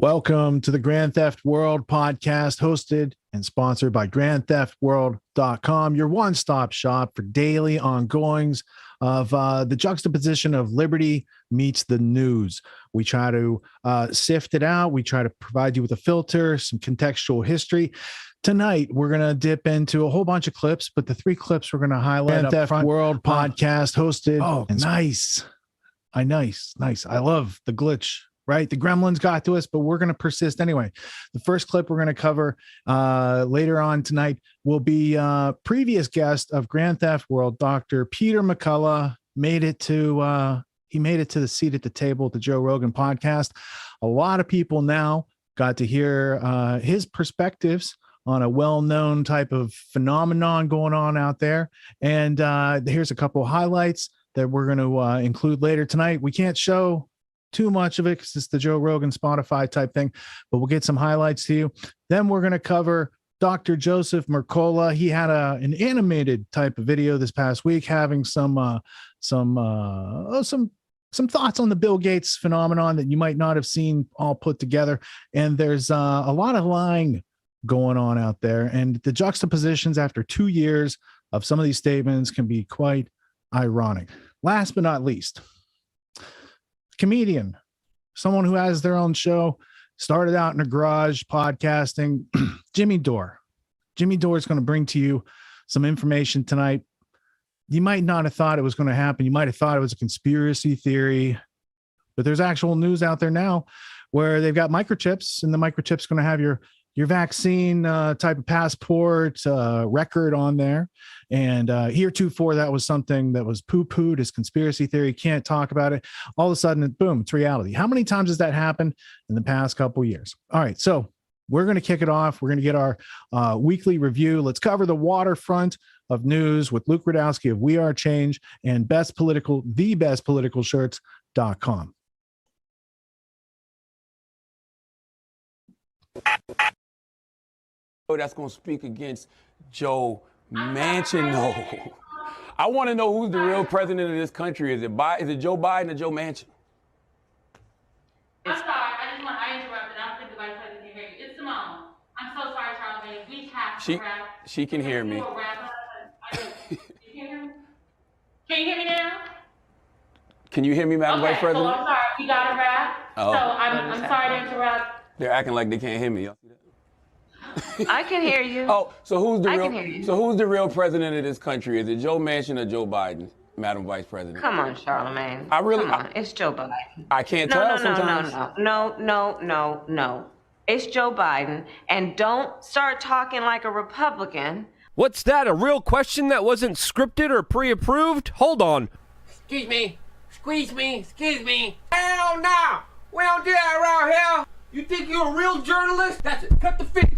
Welcome to the Grand Theft World podcast, hosted and sponsored by GrandTheftWorld.com, your one-stop shop for daily ongoings of the juxtaposition of liberty meets the news. We try to sift it out. We try to provide you with a filter, some contextual history. Tonight, we're going to dip into a whole bunch of clips, but the three clips we're going to highlight Grand Theft World podcast hosted. Oh, nice. Nice. I love the glitch. Right. The gremlins got to us, but we're going to persist anyway. The first clip we're going to cover later on tonight will be previous guest of Grand Theft World, Dr. Peter McCullough. Made it to the seat at the table at the Joe Rogan podcast. A lot of people now got to hear his perspectives on a well-known type of phenomenon going on out there. And here's a couple of highlights that we're going to include later tonight. We can't show too much of it because it's the Joe Rogan Spotify type thing, but we'll get some highlights to you. Then we're going to cover Dr. Joseph Mercola. He had an animated type of video this past week, having some thoughts on the Bill Gates phenomenon that you might not have seen all put together. And there's a lot of lying going on out there, and the juxtapositions after 2 years of some of these statements can be quite ironic. Last but not least, comedian, someone who has their own show, started out in a garage podcasting, Jimmy Dore. Jimmy Dore is going to bring to you some information tonight. You might not have thought it was going to happen. You might have thought it was a conspiracy theory, but there's actual news out there now where they've got microchips, and the microchip's going to have your vaccine type of passport record on there. And heretofore, that was something that was poo-pooed as conspiracy theory. Can't talk about it. All of a sudden, boom, it's reality. How many times has that happened in the past couple of years? All right, so we're going to kick it off. We're going to get our weekly review. Let's cover the waterfront of news with Luke Radowski of We Are Change and thebestpoliticalshirts.com. That's going to speak against Joe Manchin. No. I want to know who's the real president of this country. Is it Joe Biden or Joe Manchin? I'm sorry. I interrupted. I don't think the vice president can hear you. It's Simone. I'm so sorry, Charlamagne. We have to wrap. She can hear me. You can hear me? Can you hear me now? Can you hear me, Madam Vice President? So I'm sorry. We got to wrap. Oh. So I'm sorry to interrupt. They're acting like they can't hear me. Y'all see that? I can hear you. Oh, so who's the can hear you. real president of this country? Is it Joe Manchin or Joe Biden, Madam Vice President? Come on, Charlamagne. It's Joe Biden. I can't tell sometimes. No. It's Joe Biden, and don't start talking like a Republican. What's that? A real question that wasn't scripted or pre-approved? Hold on. Excuse me. Hell no! We don't do that around here. You think you're a real journalist? That's it. Cut the feed.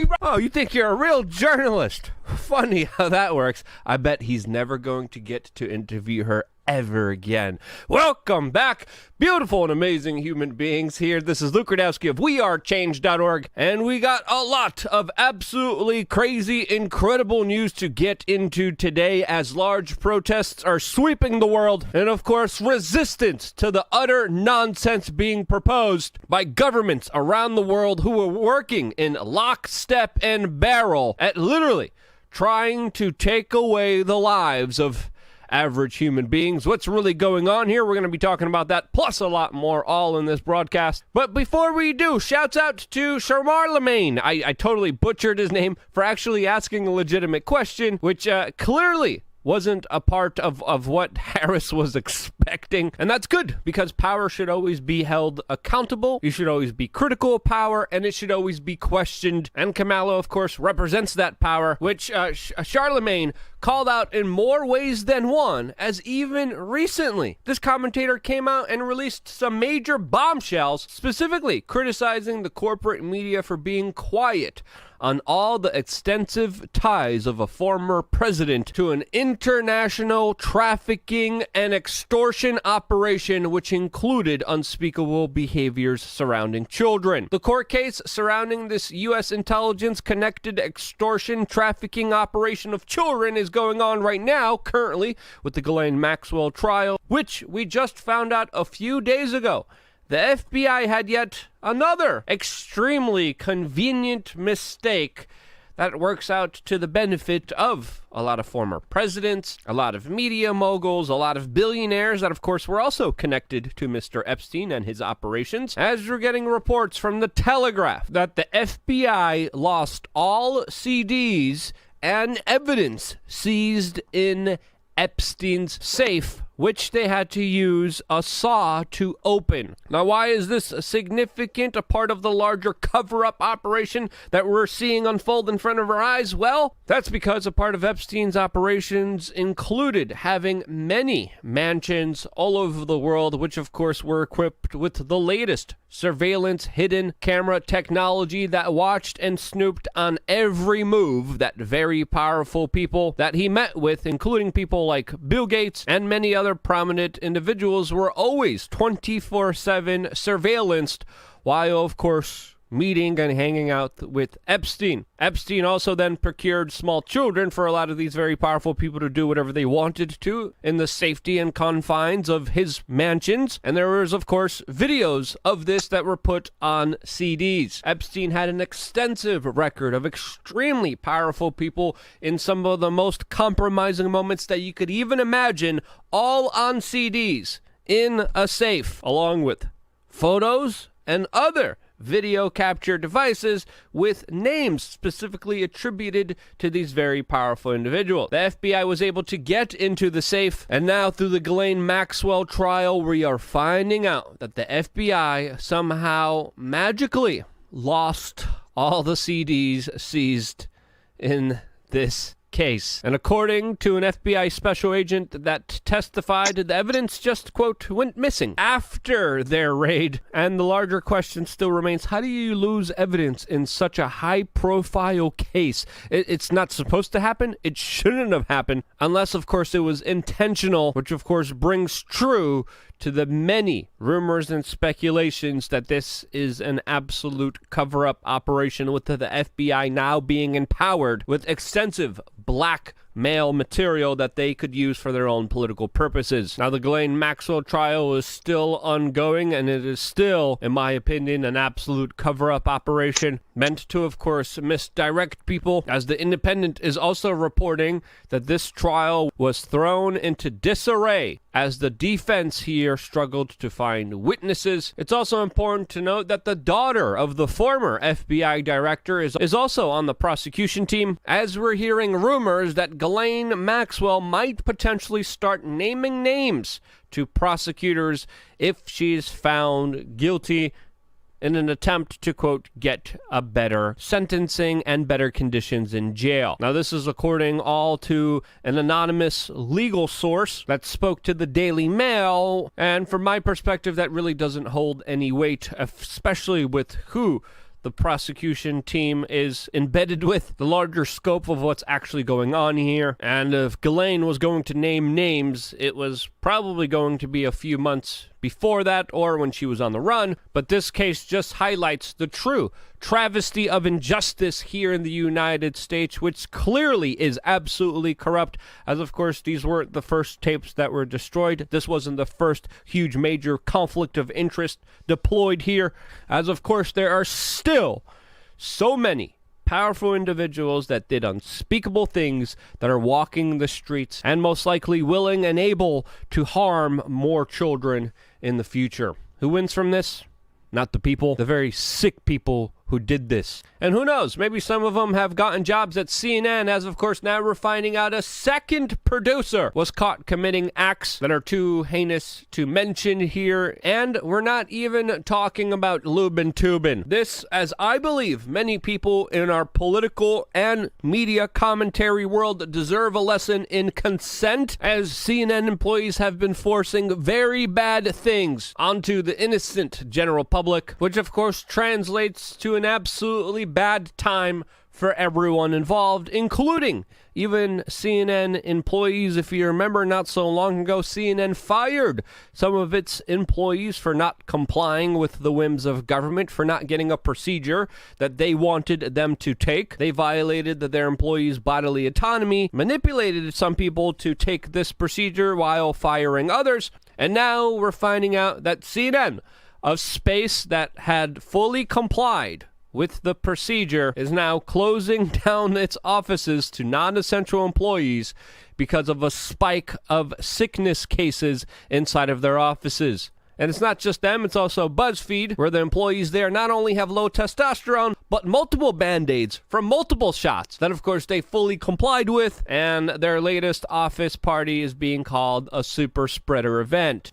Right. Oh, you think you're a real journalist? Funny how that works. I bet he's never going to get to interview her ever again. Welcome back, beautiful and amazing human beings here. This is Luke Radowski of WeAreChange.org, and we got a lot of absolutely crazy, incredible news to get into today as large protests are sweeping the world, and of course, resistance to the utter nonsense being proposed by governments around the world who are working in lockstep and barrel at literally trying to take away the lives of average human beings. What's really going on here? We're going to be talking about that, plus a lot more, all in this broadcast. But before we do, shouts out to Charlamagne. I totally butchered his name for actually asking a legitimate question, which clearly wasn't a part of what Harris was expecting. And that's good, because power should always be held accountable. You should always be critical of power, and it should always be questioned. And Kamala, of course, represents that power, which Charlamagne called out in more ways than one, as even recently this commentator came out and released some major bombshells, specifically criticizing the corporate media for being quiet on all the extensive ties of a former president to an international trafficking and extortion operation which included unspeakable behaviors surrounding children. The court case surrounding this U.S. intelligence-connected extortion trafficking operation of children is going on right now, currently, with the Ghislaine Maxwell trial, which we just found out a few days ago the FBI had yet another extremely convenient mistake that works out to the benefit of a lot of former presidents, a lot of media moguls, a lot of billionaires that, of course, were also connected to Mr. Epstein and his operations. As we're getting reports from the Telegraph that the FBI lost all CDs and evidence seized in Epstein's safe, which they had to use a saw to open. Now, why is this significant, a part of the larger cover-up operation that we're seeing unfold in front of our eyes? Well, that's because a part of Epstein's operations included having many mansions all over the world, which of course were equipped with the latest surveillance hidden camera technology that watched and snooped on every move that very powerful people that he met with, including people like Bill Gates and many other prominent individuals, were always 24/7 surveillanced while, of course, meeting and hanging out with Epstein. Epstein also then procured small children for a lot of these very powerful people to do whatever they wanted to in the safety and confines of his mansions. And there was, of course, videos of this that were put on CDs. Epstein had an extensive record of extremely powerful people in some of the most compromising moments that you could even imagine, all on CDs in a safe, along with photos and other video capture devices with names specifically attributed to these very powerful individuals. The FBI was able to get into the safe, and now through the Ghislaine Maxwell trial, we are finding out that the FBI somehow magically lost all the CDs seized in this case. And according to an FBI special agent that testified, the evidence just, quote, went missing after their raid. And the larger question still remains, how do you lose evidence in such a high-profile case? It's not supposed to happen. It shouldn't have happened, unless, of course, it was intentional, which, of course, brings true to the many rumors and speculations that this is an absolute cover-up operation, with the FBI now being empowered with extensive blackmail material that they could use for their own political purposes. Now, the Ghislaine Maxwell trial is still ongoing, and it is still, in my opinion, an absolute cover-up operation meant to, of course, misdirect people, as The Independent is also reporting that this trial was thrown into disarray as the defense here struggled to find witnesses. It's also important to note that the daughter of the former FBI director is also on the prosecution team, as we're hearing rumors that Ghislaine Maxwell might potentially start naming names to prosecutors if she's found guilty, in an attempt to, quote, get a better sentencing and better conditions in jail. Now, this is according all to an anonymous legal source that spoke to the Daily Mail, and from my perspective, that really doesn't hold any weight, especially with who the prosecution team is embedded with, the larger scope of what's actually going on here. And if Ghislaine was going to name names, it was probably going to be a few months before that, or when she was on the run. But this case just highlights the true travesty of injustice here in the United States, which clearly is absolutely corrupt, as of course these weren't the first tapes that were destroyed. This wasn't the first huge major conflict of interest deployed here, as of course there are still so many powerful individuals that did unspeakable things that are walking the streets and most likely willing and able to harm more children in the future. Who wins from this? Not the people, the very sick people who did this. And who knows, maybe some of them have gotten jobs at CNN, as of course now we're finding out a second producer was caught committing acts that are too heinous to mention here. And we're not even talking about Lubin Tubin. This, as I believe many people in our political and media commentary world deserve a lesson in consent, as CNN employees have been forcing very bad things onto the innocent general public, which of course translates to an absolutely bad time for everyone involved, including even CNN employees. If you remember, not so long ago, CNN fired some of its employees for not complying with the whims of government, for not getting a procedure that they wanted them to take. They violated their employees' bodily autonomy, manipulated some people to take this procedure while firing others, and now we're finding out that CNN of space that had fully complied with the procedure is now closing down its offices to non-essential employees because of a spike of sickness cases inside of their offices. And it's not just them, it's also BuzzFeed, where the employees there not only have low testosterone, but multiple Band-Aids from multiple shots that, of course, they fully complied with, and their latest office party is being called a super spreader event.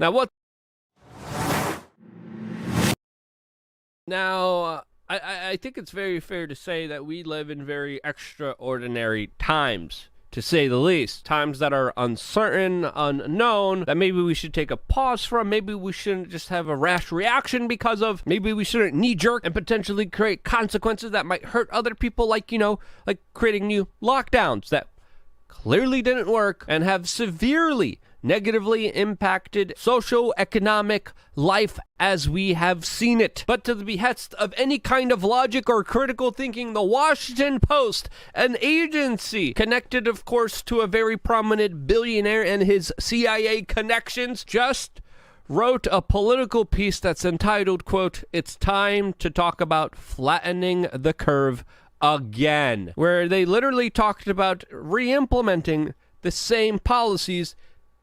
I think it's very fair to say that we live in very extraordinary times, to say the least. Times that are uncertain, unknown, that maybe we should take a pause from, maybe we shouldn't just have a rash reaction because of, maybe we shouldn't knee-jerk and potentially create consequences that might hurt other people, like creating new lockdowns that clearly didn't work and have severely negatively impacted socio-economic life as we have seen it. But to the behest of any kind of logic or critical thinking, the Washington Post, an agency connected, of course, to a very prominent billionaire and his CIA connections, just wrote a political piece that's entitled, quote, "It's time to talk about flattening the curve again," where they literally talked about re-implementing the same policies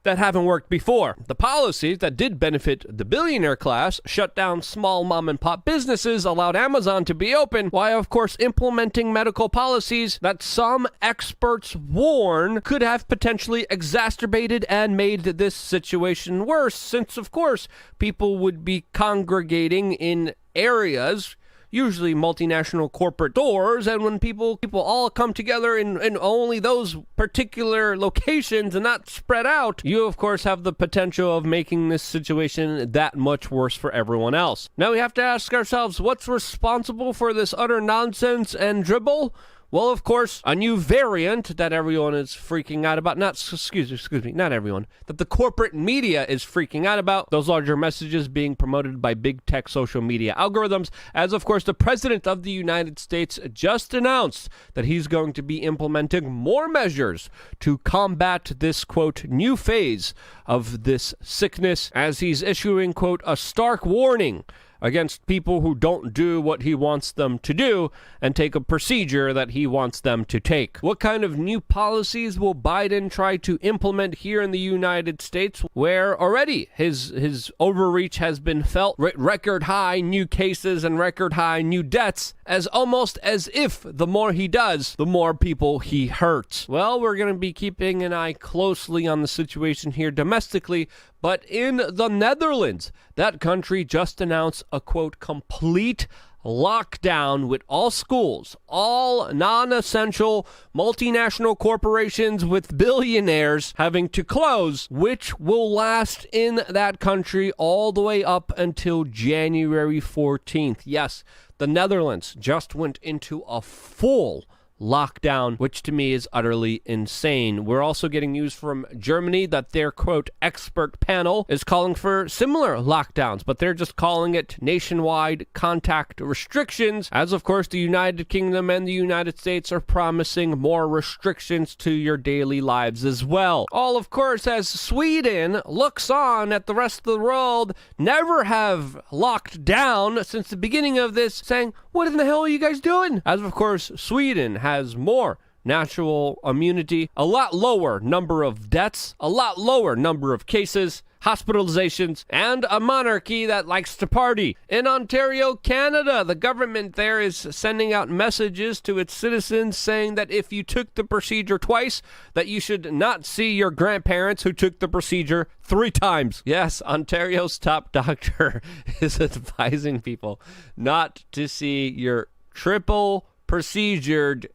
that haven't worked before. The policies that did benefit the billionaire class, shut down small mom and pop businesses, allowed Amazon to be open, while of course implementing medical policies that some experts warn could have potentially exacerbated and made this situation worse, since of course people would be congregating in areas, usually multinational corporate stores, and when people all come together in only those particular locations and not spread out, you of course have the potential of making this situation that much worse for everyone else. Now we have to ask ourselves, what's responsible for this utter nonsense and dribble? Well, of course, a new variant that everyone is freaking out about, not everyone, that the corporate media is freaking out about, those larger messages being promoted by big tech social media algorithms, as of course the President of the United States just announced that he's going to be implementing more measures to combat this, quote, new phase of this sickness, as he's issuing, quote, a stark warning against people who don't do what he wants them to do and take a procedure that he wants them to take. What kind of new policies will Biden try to implement here in the United States, where already his overreach has been felt? Record high new cases and record high new deaths, as almost as if the more he does, the more people he hurts. Well, we're going to be keeping an eye closely on the situation here domestically, but in the Netherlands, that country just announced a, quote, complete lockdown with all schools, all non-essential multinational corporations with billionaires having to close, which will last in that country all the way up until January 14th. Yes, the Netherlands just went into a full lockdown, which to me is utterly insane. We're also getting news from Germany that their, quote, expert panel is calling for similar lockdowns, but they're just calling it nationwide contact restrictions, as of course the United Kingdom and the United States are promising more restrictions to your daily lives as well. All, of course, as Sweden looks on at the rest of the world never have locked down since the beginning of this, saying, what in the hell are you guys doing? As of course Sweden has more natural immunity, a lot lower number of deaths, a lot lower number of cases, hospitalizations, and a monarchy that likes to party. In Ontario, Canada, the government there is sending out messages to its citizens saying that if you took the procedure twice, that you should not see your grandparents who took the procedure 3 times. Yes, Ontario's top doctor is advising people not to see your triple procedured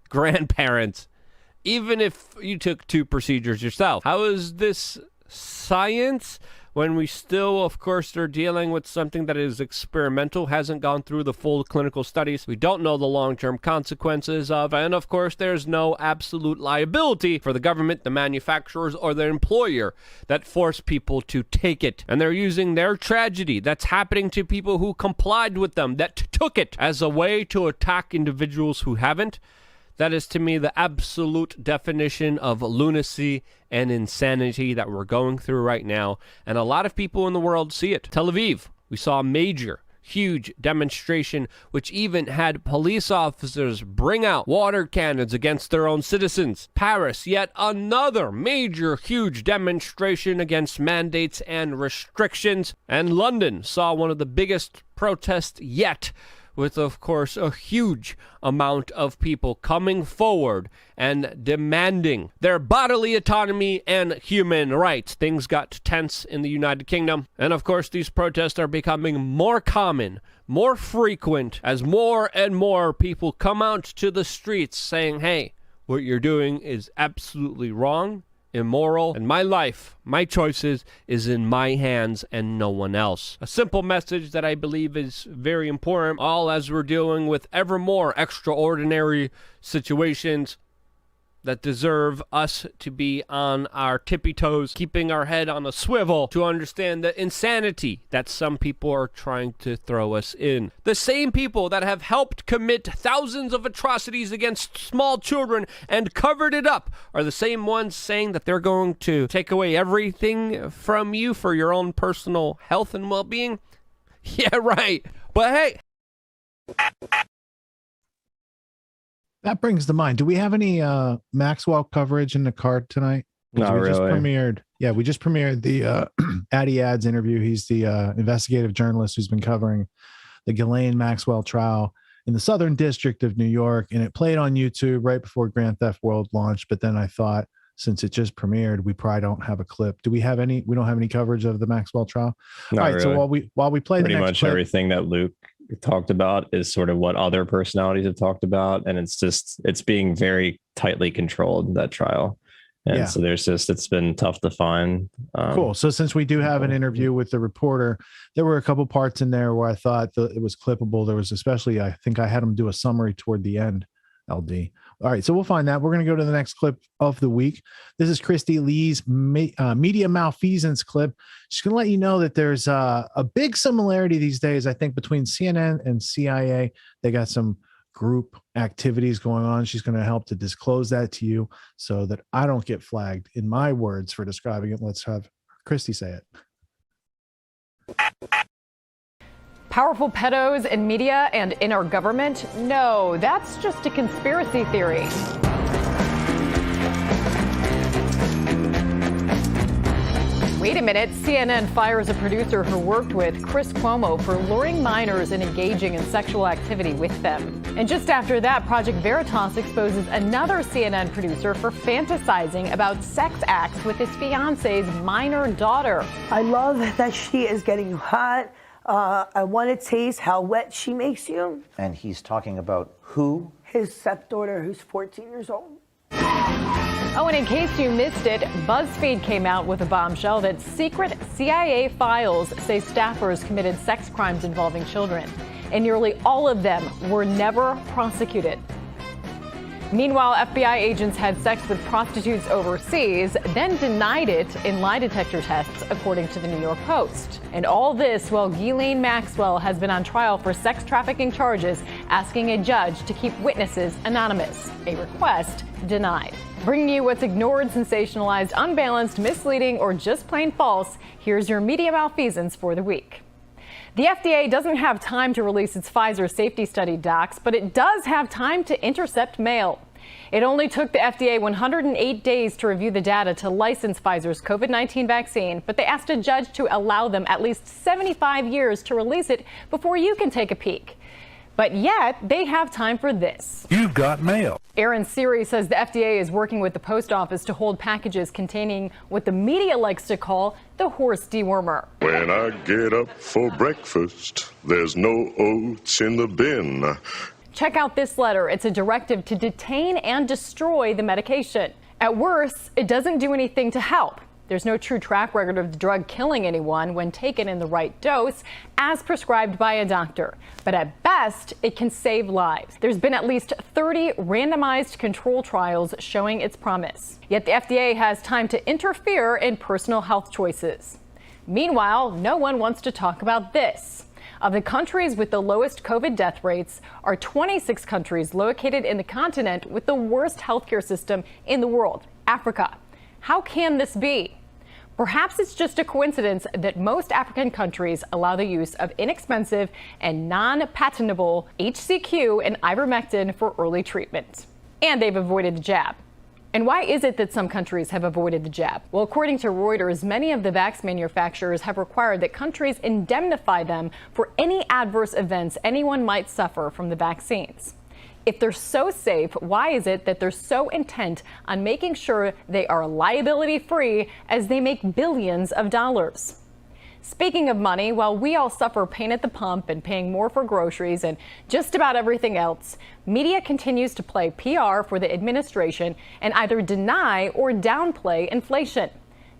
grandparents, even if you took 2 procedures yourself. How is this science when we still, of course, are dealing with something that is experimental, hasn't gone through the full clinical studies? We don't know the long-term consequences of, and of course, there's no absolute liability for the government, the manufacturers, or the employer that force people to take it. And they're using their tragedy that's happening to people who complied with them, that took it, as a way to attack individuals who haven't. That is, to me, the absolute definition of lunacy and insanity that we're going through right now. And a lot of people in the world see it. Tel Aviv, We saw a major, huge demonstration which even had police officers bring out water cannons against their own citizens. Paris, yet another major, huge demonstration against mandates and restrictions. And London saw one of the biggest protests yet, with, of course, a huge amount of people coming forward and demanding their bodily autonomy and human rights. Things got tense in the United Kingdom. And, of course, these protests are becoming more common, more frequent, as more and more people come out to the streets saying, hey, what you're doing is absolutely wrong, immoral, and my life, my choices, is in my hands and no one else. A simple message that I believe is very important, all as we're dealing with ever more extraordinary situations that deserve us to be on our tippy toes, keeping our head on a swivel to understand the insanity that some people are trying to throw us in. The same people that have helped commit thousands of atrocities against small children and covered it up are the same ones saying that they're going to take away everything from you for your own personal health and well-being. Yeah, right. But hey, That brings to mind, do we have any Maxwell coverage in the card tonight? Not we just really. premiered. Yeah, we just premiered the Addy Ads interview. He's the investigative journalist who's been covering the Ghislaine Maxwell trial in the Southern District of New York, and it played on YouTube right before Grand Theft World launched. But then I thought, since it just premiered, we probably don't have a clip. Do we have any? We don't have any coverage of the Maxwell trial. Not All right. really. So while we play Pretty the next much clip, everything that Luke talked about is sort of what other personalities have talked about, and it's being very tightly controlled, that trial. And Yeah. so it's been tough to find. Cool. So since we do have an interview with the reporter, there were a couple parts in there where I thought it was clippable. There was especially, I think I had him do a summary toward the end, LD. All right. So we'll find that. We're going to go to the next clip of the week. This is Christy Lee's media malfeasance clip. She's going to let you know that there's a big similarity these days, I think, between CNN and CIA. They got some group activities going on. She's going to help to disclose that to you so that I don't get flagged in my words for describing it. Let's have Christy say it. Powerful pedos in media and in our government? No, that's just a conspiracy theory. Wait a minute, CNN fires a producer who worked with Chris Cuomo for luring minors and engaging in sexual activity with them. And just after that, Project Veritas exposes another CNN producer for fantasizing about sex acts with his fiance's minor daughter. I love that she is getting hot. I want to taste how wet she makes you. And he's talking about who? His stepdaughter, who's 14 years old. Oh, and in case you missed it, BuzzFeed came out with a bombshell that secret CIA files say staffers committed sex crimes involving children, and nearly all of them were never prosecuted. Meanwhile, FBI agents had sex with prostitutes overseas, then denied it in lie detector tests, according to the New York Post. And all this while Ghislaine Maxwell has been on trial for sex trafficking charges, asking a judge to keep witnesses anonymous, a request denied. Bringing you what's ignored, sensationalized, unbalanced, misleading, or just plain false, here's your media malfeasance for the week. The FDA doesn't have time to release its Pfizer safety study docs, but it does have time to intercept mail. It only took the FDA 108 days to review the data to license Pfizer's COVID-19 vaccine, but they asked a judge to allow them at least 75 years to release it before you can take a peek. But yet, they have time for this. You've got mail. Aaron Siri says the FDA is working with the post office to hold packages containing what the media likes to call the horse dewormer. When I get up for breakfast, there's no oats in the bin. Check out this letter. It's a directive to detain and destroy the medication. At worst, it doesn't do anything to help. There's no true track record of the drug killing anyone when taken in the right dose, as prescribed by a doctor. But at best, it can save lives. There's been at least 30 randomized control trials showing its promise. Yet the FDA has time to interfere in personal health choices. Meanwhile, no one wants to talk about this. Of the countries with the lowest COVID death rates are 26 countries located in the continent with the worst healthcare system in the world, Africa. How can this be? Perhaps it's just a coincidence that most African countries allow the use of inexpensive and non-patentable HCQ and ivermectin for early treatment. And they've avoided the jab. And why is it that some countries have avoided the jab? Well, according to Reuters, many of the vax manufacturers have required that countries indemnify them for any adverse events anyone might suffer from the vaccines. If they're so safe, why is it that they're so intent on making sure they are liability-free as they make billions of dollars? Speaking of money, while we all suffer pain at the pump and paying more for groceries and just about everything else, media continues to play PR for the administration and either deny or downplay inflation.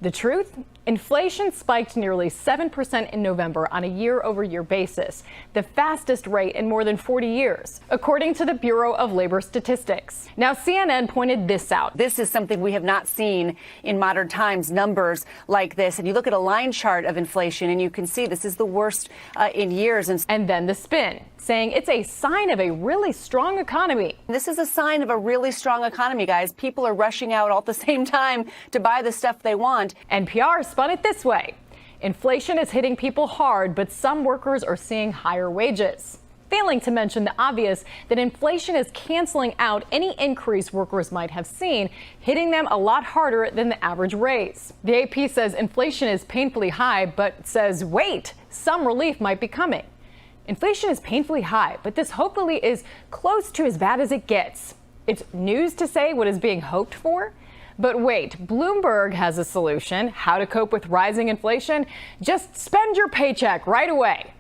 The truth? Inflation spiked nearly 7% in November on a year-over-year basis, the fastest rate in more than 40 years, according to the Bureau of Labor Statistics. Now, CNN pointed this out. This is something we have not seen in modern times, numbers like this. And you look at a line chart of inflation, and you can see this is the worst in years. And then the spin, saying it's a sign of a really strong economy. This is a sign of a really strong economy, guys. People are rushing out all at the same time to buy the stuff they want. NPR spun it this way. Inflation is hitting people hard, but some workers are seeing higher wages. Failing to mention the obvious that inflation is canceling out any increase workers might have seen, hitting them a lot harder than the average raise. The AP says inflation is painfully high, but says, wait, some relief might be coming. Inflation is painfully high, but this hopefully is close to as bad as it gets. It's news to say what is being hoped for. But wait, Bloomberg has a solution. How to cope with rising inflation? Just spend your paycheck right away.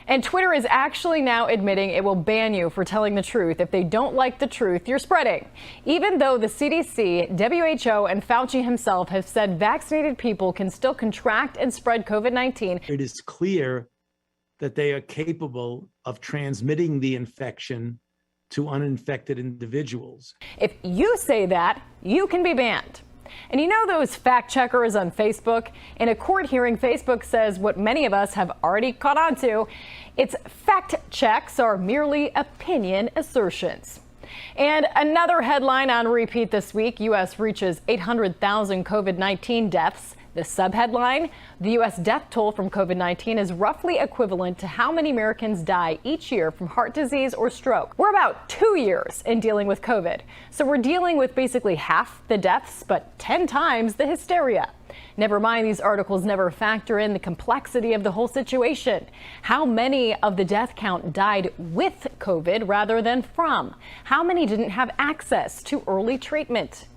And Twitter is actually now admitting it will ban you for telling the truth if they don't like the truth you're spreading. Even though the CDC, WHO, and Fauci himself have said vaccinated people can still contract and spread COVID-19. It is clear that they are capable of transmitting the infection to uninfected individuals. If you say that, you can be banned. And you know those fact checkers on Facebook? In a court hearing, Facebook says what many of us have already caught on to. Its fact checks are merely opinion assertions. And another headline on repeat this week, U.S. reaches 800,000 COVID-19 deaths. The subheadline, the U.S. death toll from COVID-19 is roughly equivalent to how many Americans die each year from heart disease or stroke. We're about 2 years in dealing with COVID. So we're dealing with basically half the deaths, but 10 times the hysteria. Never mind, these articles never factor in the complexity of the whole situation. How many of the death count died with COVID rather than from? How many didn't have access to early treatment?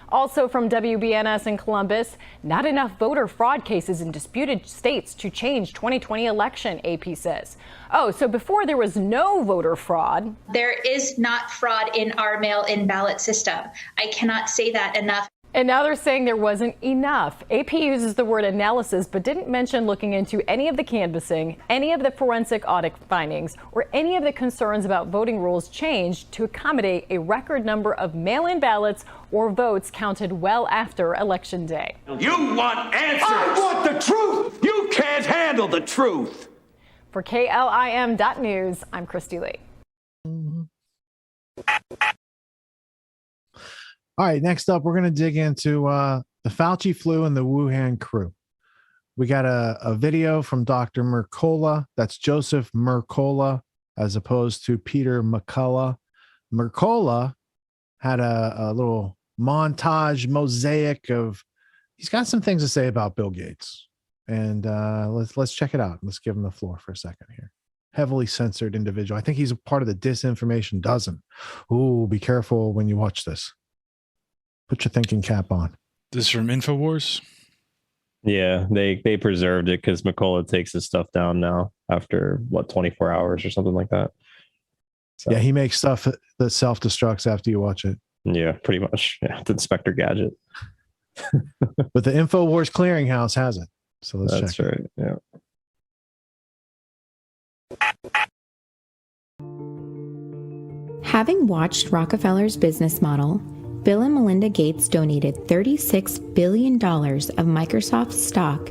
Also from WBNS in Columbus, not enough voter fraud cases in disputed states to change 2020 election, AP says. Oh, so before there was no voter fraud. There is not fraud in our mail-in ballot system. I cannot say that enough. And now they're saying there wasn't enough. AP uses the word analysis, but didn't mention looking into any of the canvassing, any of the forensic audit findings, or any of the concerns about voting rules changed to accommodate a record number of mail-in ballots or votes counted well after Election Day. You want answers! I want the truth! You can't handle the truth! For KLIM.News, I'm Christy Lee. All right, next up, we're going to dig into the Fauci flu and the Wuhan crew. We got a video from Dr. Mercola. That's Joseph Mercola, as opposed to Peter McCullough. Mercola had a little montage mosaic of, he's got some things to say about Bill Gates. And let's check it out. Let's give him the floor for a second here. Heavily censored individual. I think he's a part of the disinformation dozen. Ooh, be careful when you watch this. Put your thinking cap on. This is from InfoWars? Yeah, they preserved it because McCullough takes his stuff down now after, 24 hours or something like that. So, yeah, he makes stuff that self-destructs after you watch it. Yeah, pretty much. Yeah, it's Inspector Gadget. But the InfoWars Clearinghouse has it. So let's check. That's right, yeah. Having watched Rockefeller's business model, Bill and Melinda Gates donated $36 billion of Microsoft stock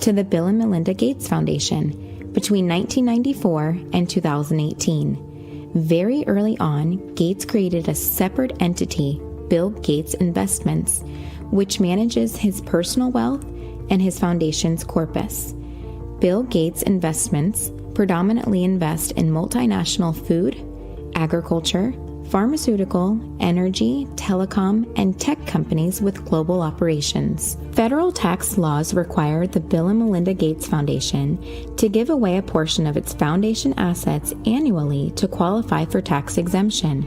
to the Bill and Melinda Gates Foundation between 1994 and 2018. Very early on, Gates created a separate entity, Bill Gates Investments, which manages his personal wealth and his foundation's corpus. Bill Gates' investments predominantly invest in multinational food, agriculture, pharmaceutical, energy, telecom, and tech companies with global operations. Federal tax laws require the Bill and Melinda Gates Foundation to give away a portion of its foundation assets annually to qualify for tax exemption.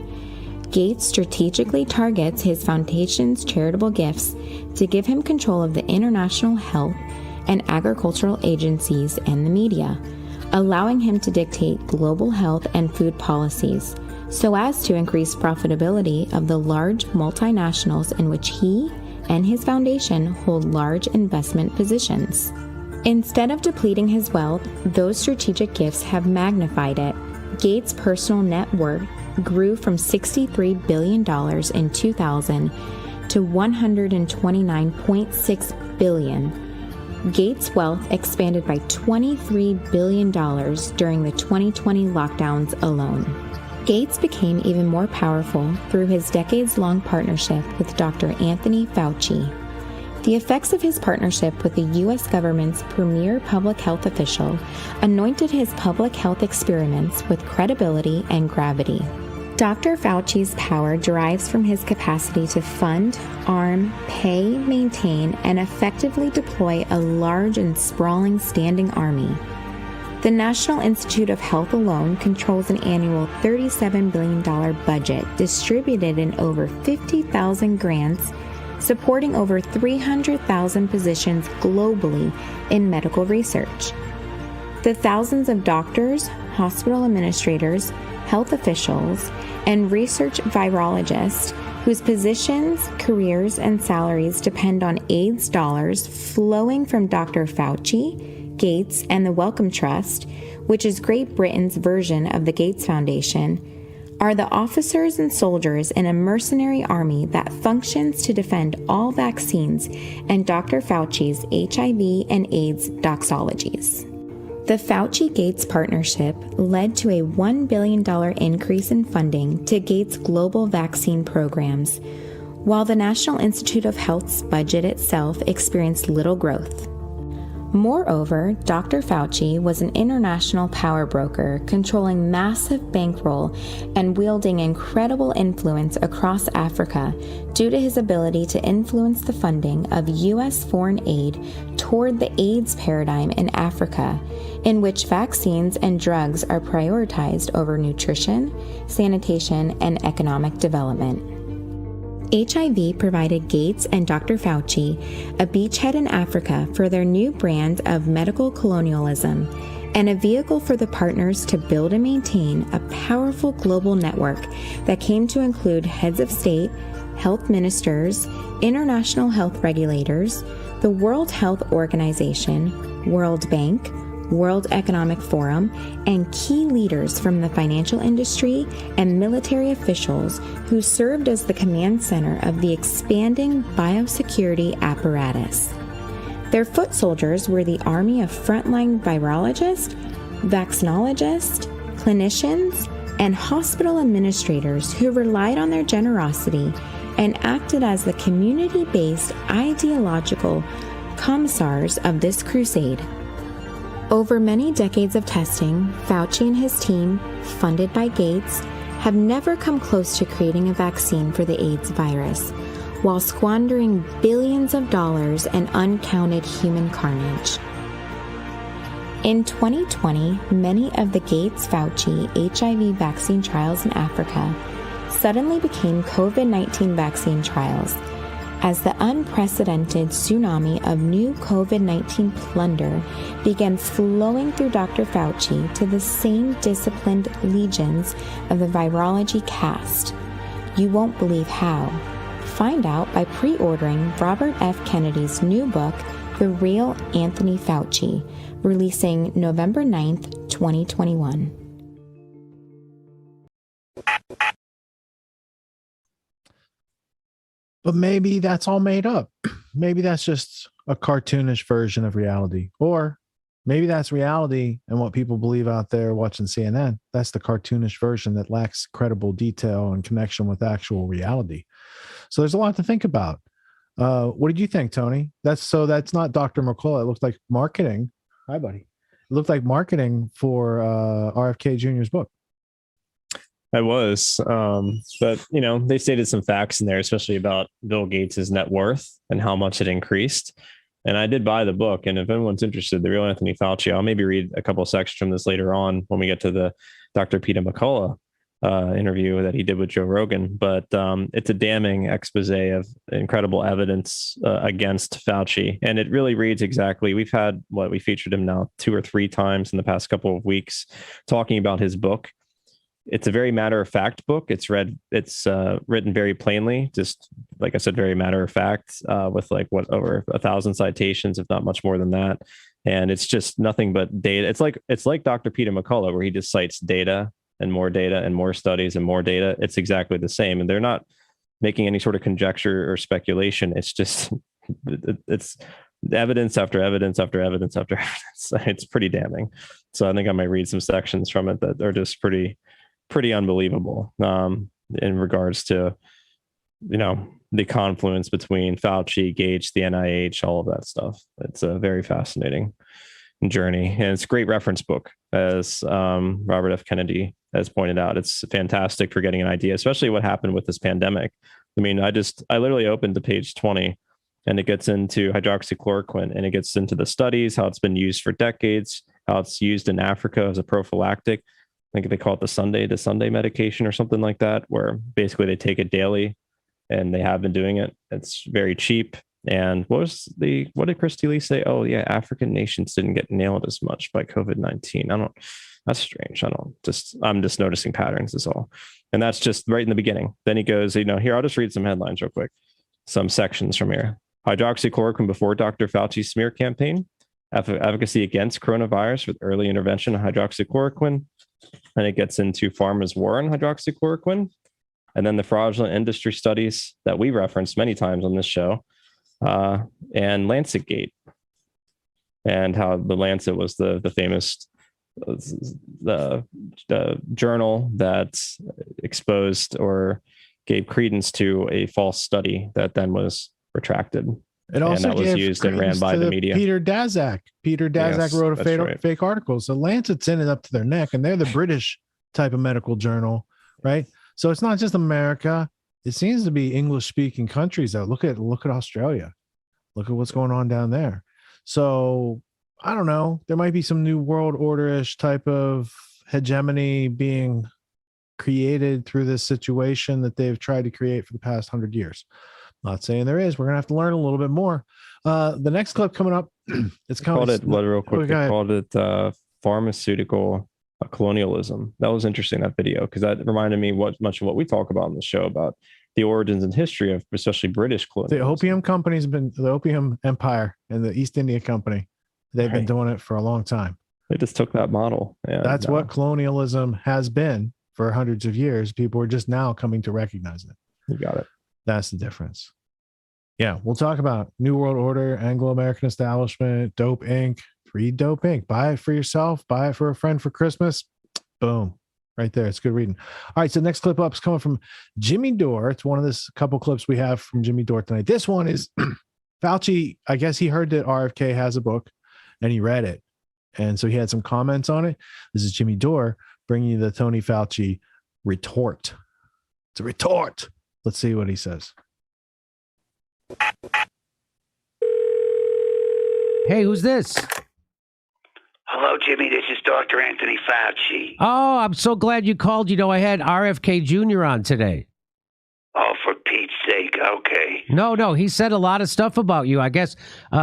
Gates strategically targets his foundation's charitable gifts to give him control of the international health and agricultural agencies and the media, allowing him to dictate global health and food policies so as to increase profitability of the large multinationals in which he and his foundation hold large investment positions. Instead of depleting his wealth, those strategic gifts have magnified it. Gates' personal net worth grew from $63 billion in 2000 to $129.6 billion. Gates' wealth expanded by $23 billion during the 2020 lockdowns alone. Gates became even more powerful through his decades-long partnership with Dr. Anthony Fauci. The effects of his partnership with the U.S. government's premier public health official anointed his public health experiments with credibility and gravity. Dr. Fauci's power derives from his capacity to fund, arm, pay, maintain, and effectively deploy a large and sprawling standing army. The National Institute of Health alone controls an annual $37 billion budget distributed in over 50,000 grants, supporting over 300,000 positions globally in medical research. The thousands of doctors, hospital administrators, health officials, and research virologists whose positions, careers, and salaries depend on AIDS dollars flowing from Dr. Fauci, Gates, and the Wellcome Trust, which is Great Britain's version of the Gates Foundation, are the officers and soldiers in a mercenary army that functions to defend all vaccines and Dr. Fauci's HIV and AIDS doxologies. The Fauci-Gates partnership led to a $1 billion increase in funding to Gates' global vaccine programs, while the National Institute of Health's budget itself experienced little growth. Moreover, Dr. Fauci was an international power broker controlling massive bankroll and wielding incredible influence across Africa due to his ability to influence the funding of U.S. foreign aid toward the AIDS paradigm in Africa, in which vaccines and drugs are prioritized over nutrition, sanitation, and economic development. HIV provided Gates and Dr. Fauci a beachhead in Africa for their new brand of medical colonialism and a vehicle for the partners to build and maintain a powerful global network that came to include heads of state, health ministers, international health regulators, the World Health Organization, World Bank, World Economic Forum, and key leaders from the financial industry and military officials who served as the command center of the expanding biosecurity apparatus. Their foot soldiers were the army of frontline virologists, vaccinologists, clinicians, and hospital administrators who relied on their generosity and acted as the community-based ideological commissars of this crusade. Over many decades of testing, Fauci and his team, funded by Gates, have never come close to creating a vaccine for the AIDS virus, while squandering billions of dollars and uncounted human carnage. In 2020, many of the Gates-Fauci HIV vaccine trials in Africa suddenly became COVID-19 vaccine trials, as the unprecedented tsunami of new COVID-19 plunder began flowing through Dr. Fauci to the same disciplined legions of the virology caste. You won't believe how. Find out by pre-ordering Robert F. Kennedy's new book, The Real Anthony Fauci, releasing November 9th, 2021. But maybe that's all made up. Maybe that's just a cartoonish version of reality. Or maybe that's reality and what people believe out there watching CNN. That's the cartoonish version that lacks credible detail and connection with actual reality. So there's a lot to think about. What did you think, Tony? That's not Dr. McCullough. It looked like marketing. Hi, buddy. It looked like marketing for RFK Jr.'s book. I was, but they stated some facts in there, especially about Bill Gates' net worth and how much it increased. And I did buy the book. And if anyone's interested, the real Anthony Fauci, I'll maybe read a couple of sections from this later on when we get to the Dr. Peter McCullough interview that he did with Joe Rogan. But it's a damning expose of incredible evidence against Fauci. And it really reads exactly. We've had we featured him now 2 or 3 times in the past couple of weeks talking about his book. It's a very matter of fact book. It's written very plainly, just like I said, very matter of fact, with over 1,000 citations, if not much more than that. And it's just nothing but data. It's like Dr. Peter McCullough, where he just cites data and more studies and more data. It's exactly the same. And they're not making any sort of conjecture or speculation. It's just, it's evidence after evidence after evidence after evidence. It's pretty damning. So I think I might read some sections from it that are just pretty unbelievable in regards to, the confluence between Fauci, Gates, the NIH, all of that stuff. It's a very fascinating journey. And it's a great reference book, as Robert F. Kennedy has pointed out. It's fantastic for getting an idea, especially what happened with this pandemic. I mean, I literally opened to page 20 and it gets into hydroxychloroquine and it gets into the studies, how it's been used for decades, how it's used in Africa as a prophylactic. I think they call it the Sunday medication or something like that, where basically they take it daily and they have been doing it. It's very cheap. And what did Christy Lee say? Oh yeah, African nations didn't get nailed as much by COVID-19. That's strange. I'm just noticing patterns is all. And that's just right in the beginning. Then he goes, here, I'll just read some headlines real quick. Some sections from here. Hydroxychloroquine before Dr. Fauci's smear campaign. Efficacy against coronavirus with early intervention of hydroxychloroquine. And it gets into pharma's war on hydroxychloroquine. And then the fraudulent industry studies that we referenced many times on this show. And Lancet Gate. And how the Lancet was the famous the journal that exposed or gave credence to a false study that then was retracted. It also and that was used and ran by the media. Peter Daszak. Yes, wrote a right. fake article. So Lancet's in it up to their neck, and they're the British type of medical journal, right? So it's not just America. It seems to be English-speaking countries. Though. Look at Australia. Look at what's going on down there. So I don't know. There might be some new world order-ish type of hegemony being created through this situation that they've tried to create for the past 100 years. Not saying there is. We're going to have to learn a little bit more. The next clip coming up, it's called it, real quick, they called it pharmaceutical colonialism. That was interesting, that video, because that reminded me much of what we talk about in the show about the origins and history of especially British colonialism. The opium company's been, the opium empire and the East India Company, they've been doing it for a long time. They just took that model. That's what colonialism has been for hundreds of years. People are just now coming to recognize it. You got it. That's the difference. Yeah, we'll talk about New World Order, Anglo-American establishment, Dope Inc. Read Dope Inc. Buy it for yourself. Buy it for a friend for Christmas. Boom. Right there. It's good reading. All right, so next clip up is coming from Jimmy Dore. It's one of this couple clips we have from Jimmy Dore tonight. This one is Fauci. I guess he heard that RFK has a book and he read it. And so he had some comments on it. This is Jimmy Dore bringing you the Tony Fauci retort. It's a retort. Let's see what he says. Hey, who's this? Hello, Jimmy. This is Dr. Anthony Fauci. Oh, I'm so glad you called. I had RFK Jr. on today. Oh, for Pete's sake. Okay. No. He said a lot of stuff about you. I guess, we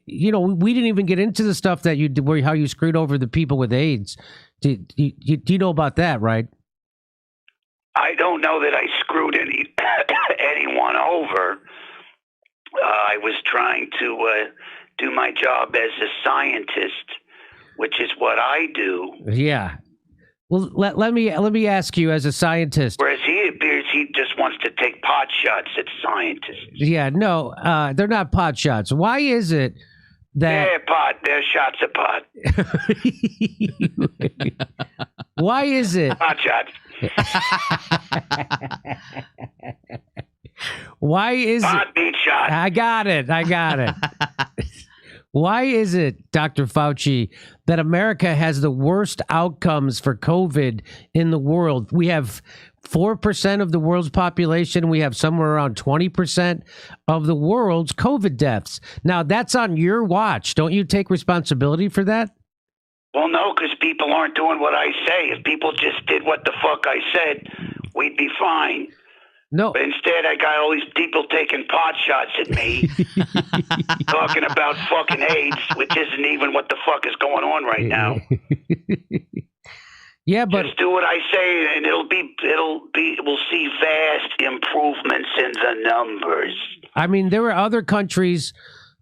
didn't even get into the stuff that you did, how you screwed over the people with AIDS. Do you know about that, right? I don't know that I screwed anyone over. I was trying to do my job as a scientist, which is what I do. Yeah. Well, let me ask you, as a scientist. Whereas he appears he just wants to take pot shots at scientists. Yeah, no, they're not pot shots. Why is it that they're shots of pot. Why is it? Pot shots. Why is Heartbeat shot. I got it. Why is it, Dr. Fauci, that America has the worst outcomes for COVID in the world? We have 4% of the world's population. We have somewhere around 20% of the world's COVID deaths. Now, that's on your watch. Don't you take responsibility for that? Well, no, because people aren't doing what I say. If people just did what the fuck I said, we'd be fine. No. But instead, I got all these people taking pot shots at me, talking about fucking AIDS, which isn't even what the fuck is going on right now. Yeah, but just do what I say, and we'll see vast improvements in the numbers. I mean, there were other countries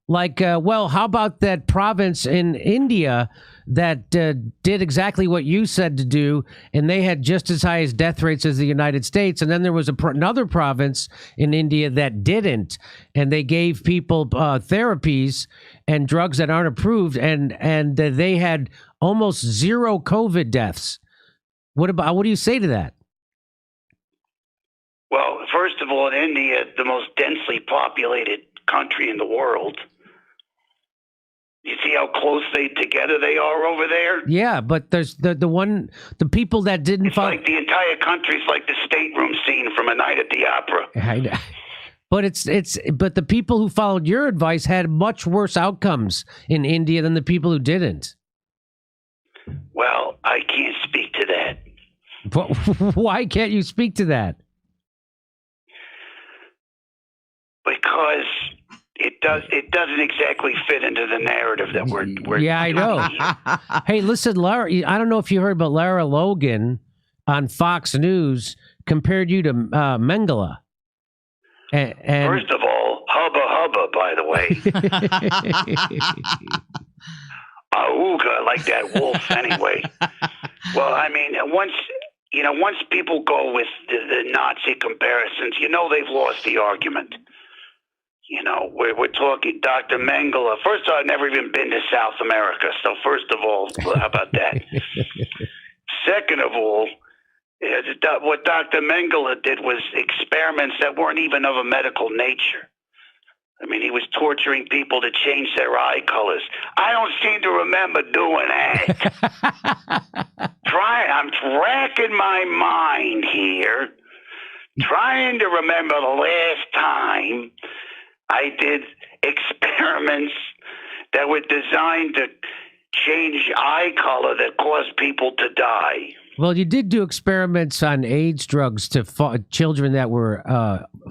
like, how about that province in India that did exactly what you said to do, and they had just as high as death rates as the United States. And then there was another province in India that didn't, and they gave people therapies and drugs that aren't approved, and they had almost zero COVID deaths. What do you say to that? Well, first of all, in India, the most densely populated country in the world. You see how close together they are over there? Yeah, but there's the people that didn't It's like the entire country's like the stateroom scene from A Night at the Opera. I know. But the people who followed your advice had much worse outcomes in India than the people who didn't. Well, I can't speak to that. But why can't you speak to that? Because it doesn't exactly fit into the narrative that we're Yeah, I know. Hey, listen, Lara, I don't know if you heard, but Lara Logan on Fox News compared you to Mengele. And first of all, hubba, by the way. Auga, like that wolf anyway. Well, I mean, once people go with the Nazi comparisons, they've lost the argument. We're talking Dr. Mengele. First of all, I've never even been to South America. So first of all, how about that? Second of all, what Dr. Mengele did was experiments that weren't even of a medical nature. I mean, he was torturing people to change their eye colors. I don't seem to remember doing that. I'm racking my mind here, trying to remember the last time I did experiments that were designed to change eye color that caused people to die. Well, you did do experiments on AIDS drugs to children that were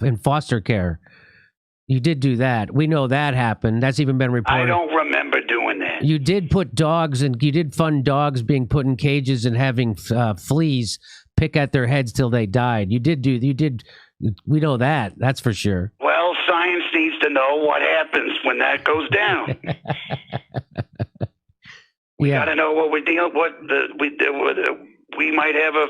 in foster care. You did do that. We know that happened. That's even been reported. I don't remember doing that. You did put dogs, and you did fund dogs being put in cages and having fleas pick at their heads till they died. You did. We know that. That's for sure. Well, science needs to know what happens when that goes down. We got to know what we're dealing with. We might have a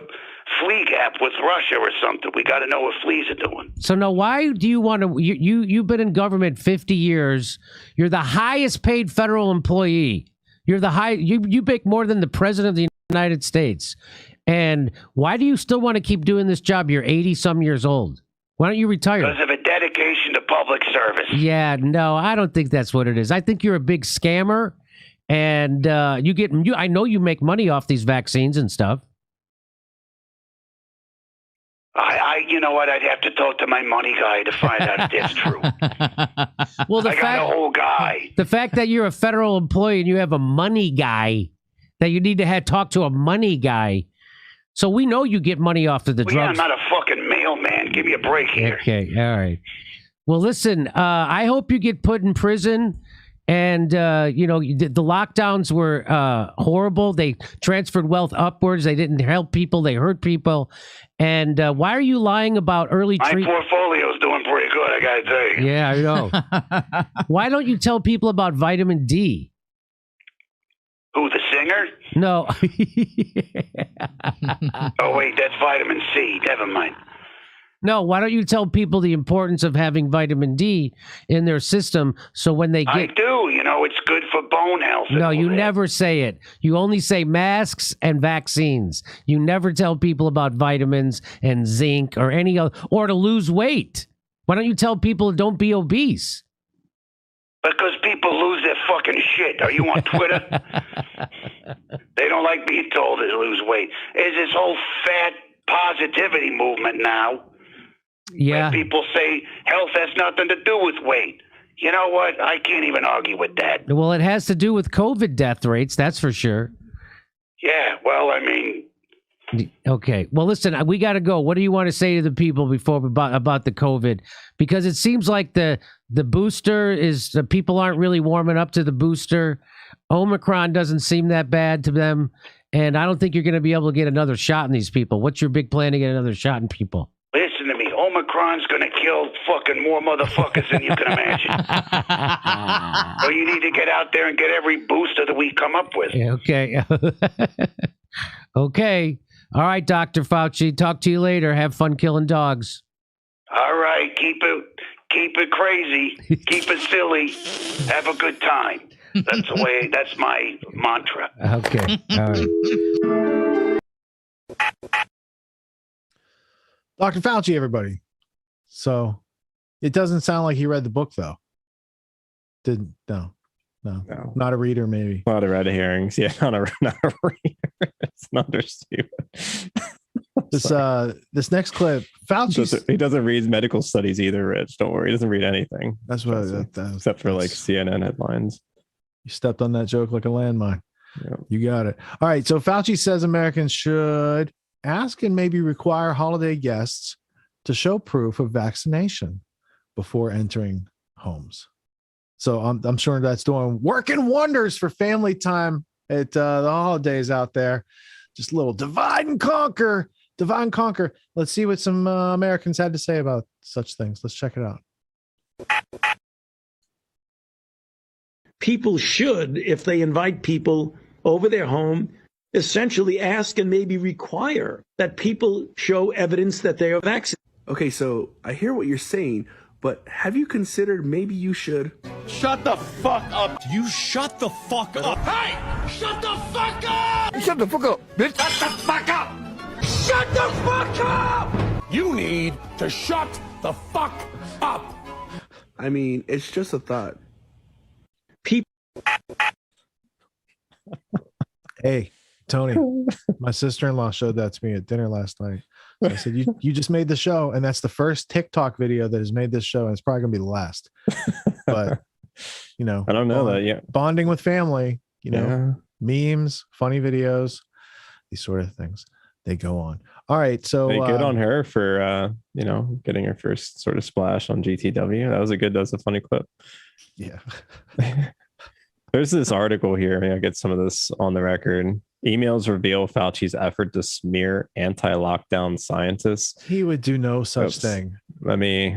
flea gap with Russia or something. We got to know what fleas are doing. So now, why do you want to? You've been in government 50 years. You're the highest paid federal employee. You're the high. You make more than the president of the United States. And why do you still want to keep doing this job? You're 80-some years old. Why don't you retire? Because of a dedication to public service. Yeah, no, I don't think that's what it is. I think you're a big scammer, and I know you make money off these vaccines and stuff. You know what? I'd have to talk to my money guy to find out if that's true. Well, I got a whole guy. The fact that you're a federal employee and you have a money guy, that you need to talk to a money guy. So we know you get money off of the drugs. Yeah, I'm not a fucking mailman. Give me a break here. Okay, all right. Well, listen, I hope you get put in prison. And, the lockdowns were horrible. They transferred wealth upwards. They didn't help people. They hurt people. And why are you lying about early treatment? My portfolio's doing pretty good, I got to tell you. Yeah, I know. Why don't you tell people about vitamin D? Who, the singer? No. Oh, wait, that's vitamin C. Never mind. No, why don't you tell people the importance of having vitamin D in their system so when they get... I do. It's good for bone health. No, you never say it. You only say masks and vaccines. You never tell people about vitamins and zinc or any other... Or to lose weight. Why don't you tell people don't be obese? Because people lose their fucking shit. Are you on Twitter? They don't like being told to lose weight. There's this whole fat positivity movement now. Yeah. Where people say health has nothing to do with weight. You know what? I can't even argue with that. Well, it has to do with COVID death rates, that's for sure. Yeah, well, I mean, Okay. Well, listen, we got to go. What do you want to say to the people before about the COVID? Because it seems like the booster is the people aren't really warming up to the booster. Omicron doesn't seem that bad to them, and I don't think you're going to be able to get another shot in these people. What's your big plan to get another shot in people? listen to me. Omicron's going to kill fucking more motherfuckers than you can imagine. So you need to get out there and get every booster that we come up with. Yeah, okay. Okay. All right, Dr. Fauci. Talk to you later. Have fun killing dogs. All right. Keep it crazy. Keep it silly. Have a good time. That's my mantra. Okay. All right. Dr. Fauci, everybody. So it doesn't sound like he read the book, though. No, not a reader, maybe. A lot of red herrings. Yeah, not a reader. It's not stupid. This next clip, Fauci. He doesn't read medical studies either, Rich. Don't worry. He doesn't read anything. That's what except for like CNN headlines. You stepped on that joke like a landmine. Yeah. You got it. All right. So Fauci says Americans should ask and maybe require holiday guests to show proof of vaccination before entering homes. So I'm sure that's working wonders for family time at the holidays out there. Just a little divide and conquer. Let's see what some Americans had to say about such things. Let's check it out. People should, if they invite people over their home, essentially ask and maybe require that people show evidence that they are vaccinated. Okay, so I hear what you're saying, but have you considered maybe you should? Shut the fuck up. You shut the fuck up. Hey! Shut the fuck up! Shut the fuck up, bitch. Shut the fuck up! Shut the fuck up! You need to shut the fuck up. I mean, it's just a thought. Hey, Tony, my sister-in-law showed that to me at dinner last night. So I said, you just made the show, and that's the first TikTok video that has made this show, and it's probably gonna be the last. But I don't know that yet. Bonding with family, memes, funny videos, these sort of things, they go on. All right, so hey, good on her for getting her first sort of splash on GTW. That was a funny clip. Yeah. There's this article here. Maybe I'll get some of this on the record. Emails reveal Fauci's effort to smear anti-lockdown scientists. He would do no such thing. Let me,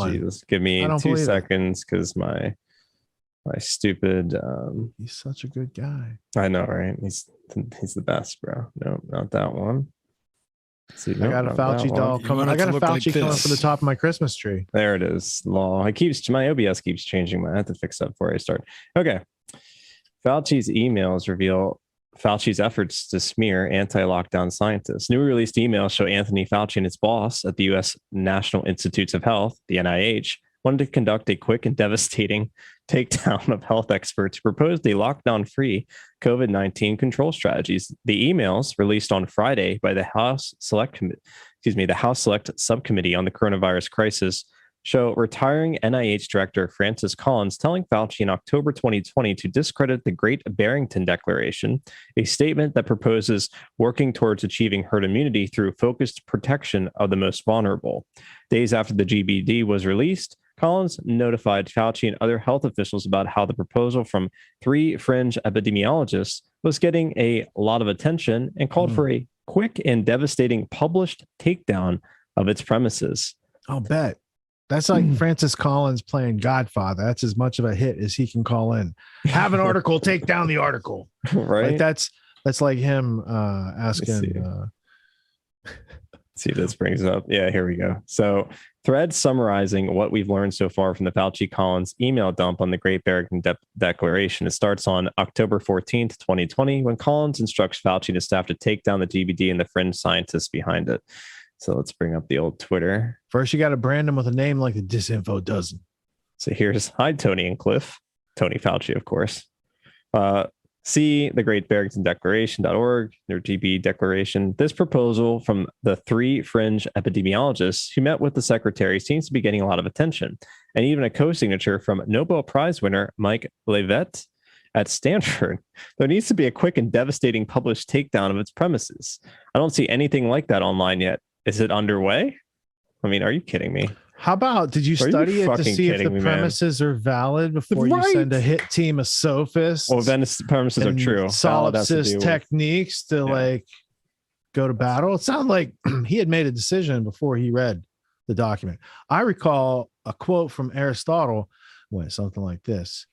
Jesus, give me 2 seconds because my stupid. He's such a good guy. I know, right? He's the best, bro. No, not that one. See, I got a Fauci doll coming. I got a Fauci coming for the top of my Christmas tree. There it is. Law. My OBS keeps changing. I have to fix that before I start. Okay. Fauci's emails reveal Fauci's efforts to smear anti-lockdown scientists. New released emails show Anthony Fauci and his boss at the U.S. National Institutes of Health, the NIH, wanted to conduct a quick and devastating takedown of health experts who proposed a lockdown-free COVID-19 control strategies. The emails, released on Friday by the House Select Subcommittee on the Coronavirus Crisis, show retiring NIH Director Francis Collins telling Fauci in October 2020 to discredit the Great Barrington Declaration, a statement that proposes working towards achieving herd immunity through focused protection of the most vulnerable. Days after the GBD was released, Collins notified Fauci and other health officials about how the proposal from 3 fringe epidemiologists was getting a lot of attention and called for a quick and devastating published takedown of its premises. I'll bet. That's like Francis Collins playing Godfather. That's as much of a hit as he can call in. Have an article, take down the article. Right. Like that's like him asking. See, this brings up. Yeah, here we go. So, thread summarizing what we've learned so far from the Fauci-Collins email dump on the Great Barrington Declaration. It starts on October 14th, 2020, when Collins instructs Fauci and his staff to take down the GBD and the fringe scientists behind it. So let's bring up the old Twitter. First, you got to brand them with a name like the Disinfo Dozen. So here's hi, Tony and Cliff. Tony Fauci, of course. See the Great Barrington Declaration.org, their GB declaration. This proposal from the 3 fringe epidemiologists who met with the secretary seems to be getting a lot of attention, and even a co-signature from Nobel Prize winner Mike Levitt at Stanford. There needs to be a quick and devastating published takedown of its premises. I don't see anything like that online yet. Is it underway? I mean, are you kidding me? How about, did you study it to see if the premises are valid before you send a hit team of sophists? Well, then the premises are true. Solipsist techniques to like go to battle. It sounded like he had made a decision before he read the document. I recall a quote from Aristotle went something like this.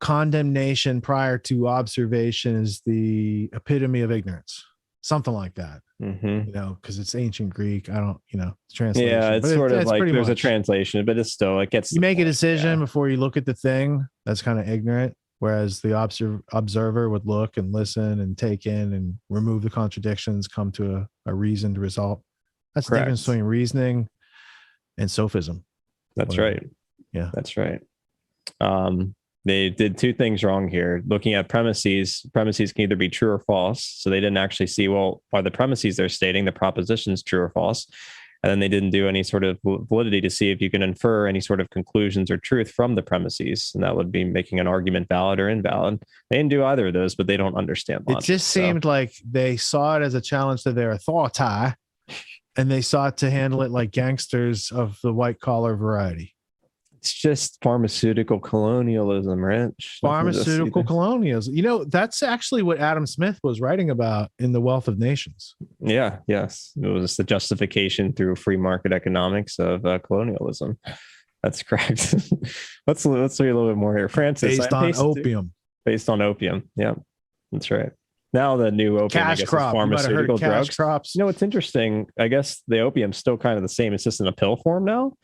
Condemnation prior to observation is the epitome of ignorance. Something like that. You know, because it's ancient Greek. I don't, translation. Yeah, it's sort of like there's a translation, but it's still, it gets. You make a decision before you look at the thing. That's kind of ignorant. Whereas the observer would look and listen and take in and remove the contradictions, come to a reasoned result. That's the difference between reasoning and sophism. That's right. Yeah, that's right. They did 2 things wrong here. Looking at premises can either be true or false. So they didn't actually see, well, are the premises they're stating, the propositions, true or false? And then they didn't do any sort of validity to see if you can infer any sort of conclusions or truth from the premises. And that would be making an argument valid or invalid. They didn't do either of those, but they don't understand logic. It just seemed like they saw it as a challenge to their authority, and they sought to handle it like gangsters of the white collar variety. It's just pharmaceutical colonialism, Rich. Pharmaceutical colonialism. That's actually what Adam Smith was writing about in The Wealth of Nations. Yeah, yes. It was the justification through free market economics of colonialism. That's correct. Let's read a little bit more here. Francis. Based on opium. Based on opium. Yeah, that's right. Now the new opium, I guess, is pharmaceutical drugs. Cash crops. It's interesting. I guess the opium's still kind of the same. It's just in a pill form now.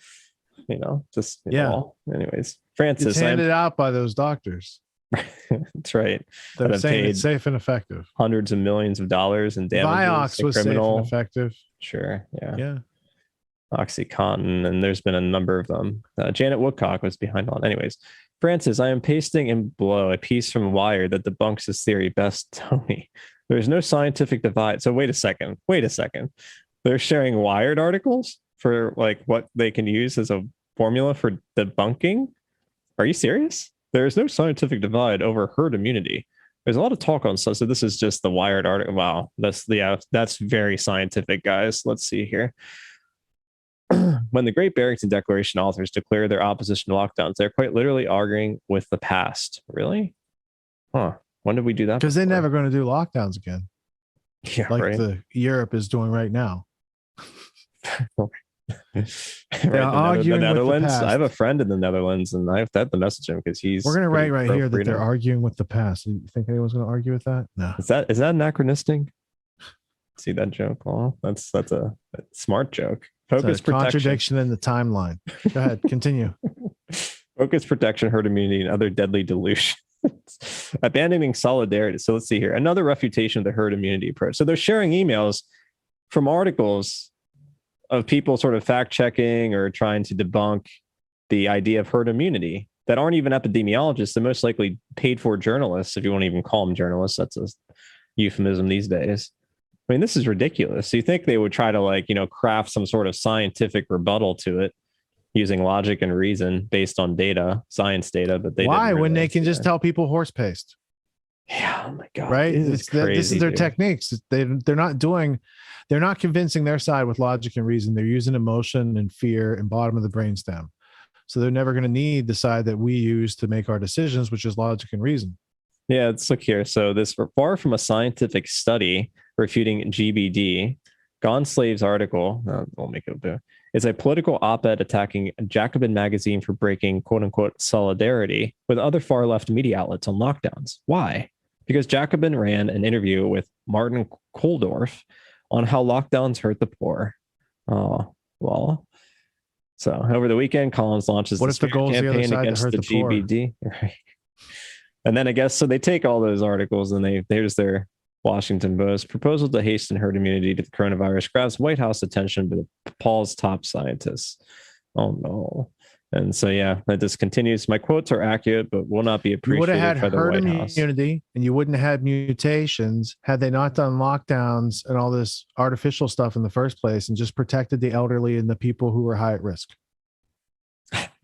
Anyways, Francis, it's handed out by those doctors. That's right. They're saying it's safe and effective. Hundreds of millions of dollars in damages. Vioxx was safe and effective. Sure. Yeah. OxyContin, and there's been a number of them. Janet Woodcock was behind all. Anyways, Francis, I am pasting in below a piece from Wired that debunks this theory best, Tony. There is no scientific divide. So wait a second. They're sharing Wired articles for like what they can use as a formula for debunking. Are you serious? There is no scientific divide over herd immunity. There's a lot of talk on stuff. So this is just the Wired article. Wow, that's very scientific, guys. Let's see here. When the Great Barrington Declaration authors declare their opposition to lockdowns, they're quite literally arguing with the past. Really? Huh? When did we do that? Because they're never going to do lockdowns again. Yeah, like the Europe is doing right now. The Netherlands. I have a friend in the Netherlands, and I have to message him because he's. We're gonna write right here that they're arguing with the past. You think anyone's gonna argue with that? No. Is that anachronistic? See that joke? Oh, that's a smart joke. Focus protection. Contradiction in the timeline. Go ahead, continue. Focus protection, herd immunity, and other deadly delusions. Abandoning solidarity. So let's see here. Another refutation of the herd immunity approach. So they're sharing emails from articles of people sort of fact checking or trying to debunk the idea of herd immunity that aren't even epidemiologists. They're most likely paid for journalists, if you want to even call them journalists. That's a euphemism these days. I mean, this is ridiculous. So you think they would try to craft some sort of scientific rebuttal to it using logic and reason based on data, science data, but why when they can just tell people horse paste? Yeah, oh my God. Right? This is their techniques. They're not convincing their side with logic and reason. They're using emotion and fear and bottom of the brainstem. So they're never going to need the side that we use to make our decisions, which is logic and reason. Yeah, let's look here. So this far from a scientific study refuting GBD, Gone Slave's article, we'll make it there. Is a political op-ed attacking Jacobin magazine for breaking quote unquote solidarity with other far left media outlets on lockdowns. Why? Because Jacobin ran an interview with Martin Koldorf on how lockdowns hurt the poor. Oh, well. So over the weekend, Collins launches the campaign against the GBD. Right. And then I guess, so they take all those articles and there's their Washington Post, proposal to hasten herd immunity to the coronavirus grabs White House attention, but appalls top scientists. Oh no. And so, yeah, that just continues. My quotes are accurate, but will not be You would have appreciated had by the herd White House. immunity, and you wouldn't have had mutations had they not done lockdowns and all this artificial stuff in the first place and just protected the elderly and the people who were high at risk.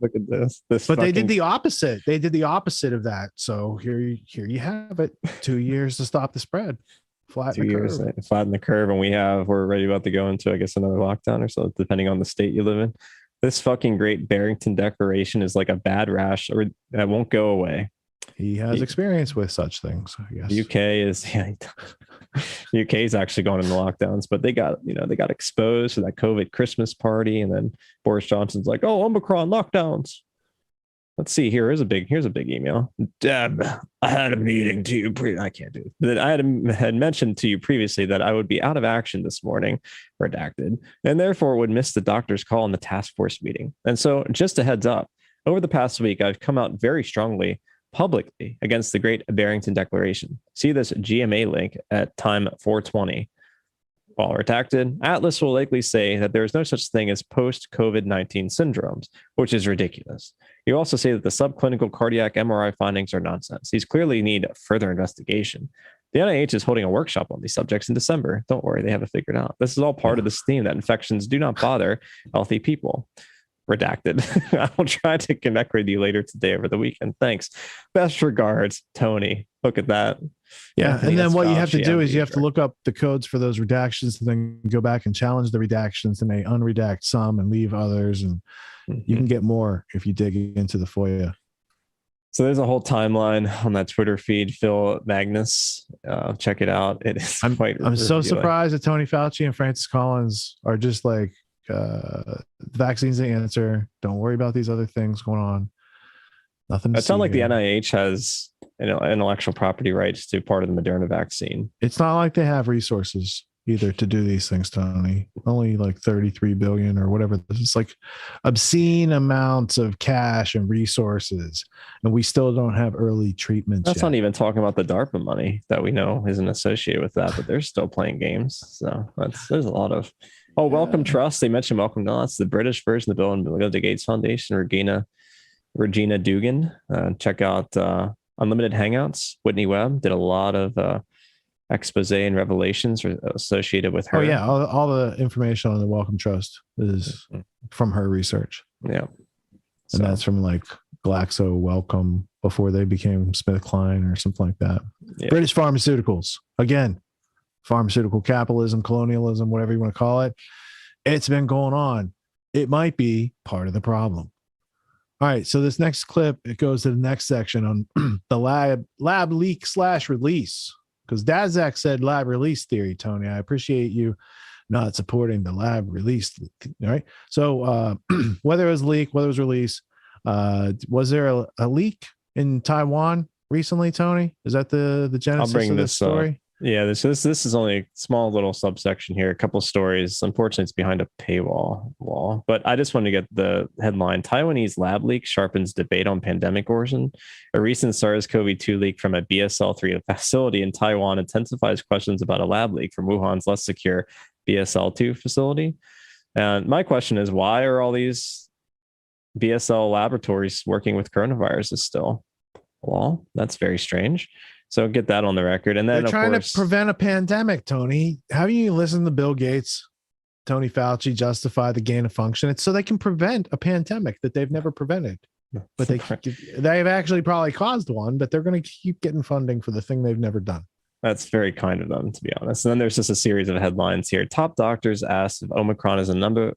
Look at this. But they did the opposite. They did the opposite of that. So here you have it. 2 years to stop the spread. Flatten 2 the years, curve. flatten the curve, and we're ready about to go into, I guess, another lockdown or so, depending on the state you live in. This fucking Great Barrington Declaration is like a bad rash, or that won't go away. He has experience with such things, I guess. UK is actually going into lockdowns, but they got exposed for that COVID Christmas party, and then Boris Johnson's like, "Oh, Omicron lockdowns." Let's see. Here's a big email. Deb, I had a meeting to you. I can't do it. That I had mentioned to you previously that I would be out of action this morning, redacted, and therefore would miss the doctor's call in the task force meeting. And so, just a heads up, over the past week, I've come out very strongly publicly against the Great Barrington Declaration. See this GMA link at time 420. While redacted, Atlas will likely say that there is no such thing as post-COVID-19 syndromes, which is ridiculous. You also say that the subclinical cardiac MRI findings are nonsense. These clearly need further investigation. The NIH is holding a workshop on these subjects in December. Don't worry, they have it figured out. This is all part of this theme that infections do not bother healthy people. Redacted. I will try to connect with you later today over the weekend. Thanks. Best regards, Tony. Look at that. Yeah. Anthony And then what you Fauci, have to do is you have MD. to look up the codes for those redactions and then go back and challenge the redactions, and they unredact some and leave others. And you can get more if you dig into the FOIA. So there's a whole timeline on that Twitter feed, Phil Magnus. Check it out. It is quite I'm so revealing. surprised that Tony Fauci and Francis Collins are just like, vaccines the answer. Don't worry about these other things going on. Nothing. It sounds like the NIH has intellectual property rights to part of the Moderna vaccine. It's not like they have resources either to do these things, Tony. Only like 33 billion or whatever. It's like obscene amounts of cash and resources, and we still don't have early treatments. That's yet. not even talking about the DARPA money that we know isn't associated with that, but they're still playing games. So there's a lot of. Oh, Wellcome Trust. They mentioned Wellcome. No, that's the British version of the Bill and Melinda Gates Foundation. Regina Dugan. Check out Unlimited Hangouts. Whitney Webb did a lot of expose and revelations associated with her. Oh yeah, all the information on the Wellcome Trust is from her research. Yeah, and that's from like Glaxo Wellcome before they became SmithKline or something like that. Yeah. British Pharmaceuticals, again, pharmaceutical capitalism, colonialism, whatever you want to call it. It's been going on. It might be part of the problem. All right, so this next clip, it goes to the next section on the lab leak / release. Because Daszak said lab release theory, Tony. I appreciate you not supporting the lab release. All right. So whether it was leak, whether it was release, was there a leak in Taiwan recently, Tony? Is that the genesis of this story? Yeah, this is only a small little subsection here. A couple stories. Unfortunately, it's behind a paywall wall. But I just wanted to get the headline. Taiwanese lab leak sharpens debate on pandemic origin. A recent SARS-CoV-2 leak from a BSL-3 facility in Taiwan intensifies questions about a lab leak from Wuhan's less secure BSL-2 facility. And my question is, why are all these BSL laboratories working with coronaviruses still? Well, that's very strange. So get that on the record. And then they're trying to prevent a pandemic, Tony. How do you listen to Bill Gates, Tony Fauci justify the gain of function? It's so they can prevent a pandemic that they've never prevented. But they've actually probably caused one, but they're going to keep getting funding for the thing they've never done. That's very kind of them, to be honest. And then there's just a series of headlines here. Top doctors asked if Omicron is another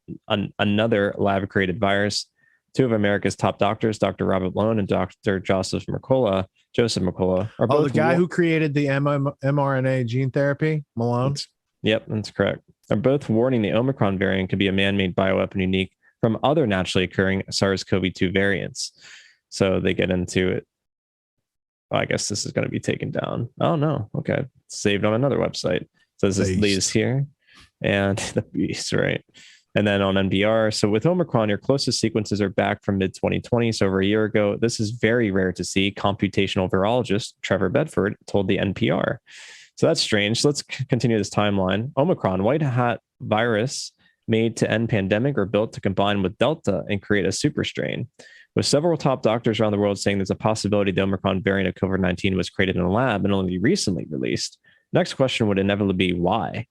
lab-created virus. Two of America's top doctors, Dr. Robert Lone and Dr. Joseph Mercola, are both the guy who created the mRNA gene therapy, Malone? Yep, that's correct. Are both warning the Omicron variant could be a man-made bioweapon unique from other naturally occurring SARS-CoV-2 variants. So they get into it. Oh, I guess this is going to be taken down. Oh, no. Okay. Saved on another website. So this leaves here. And the beast, right? And then on NPR. So with Omicron, your closest sequences are back from mid-2020. So over a year ago, this is very rare to see, computational virologist Trevor Bedford told the NPR. So that's strange. So let's continue this timeline. Omicron, white hat virus made to end pandemic or built to combine with Delta and create a super strain. With several top doctors around the world saying there's a possibility the Omicron variant of COVID-19 was created in a lab and only recently released. Next question would inevitably be why?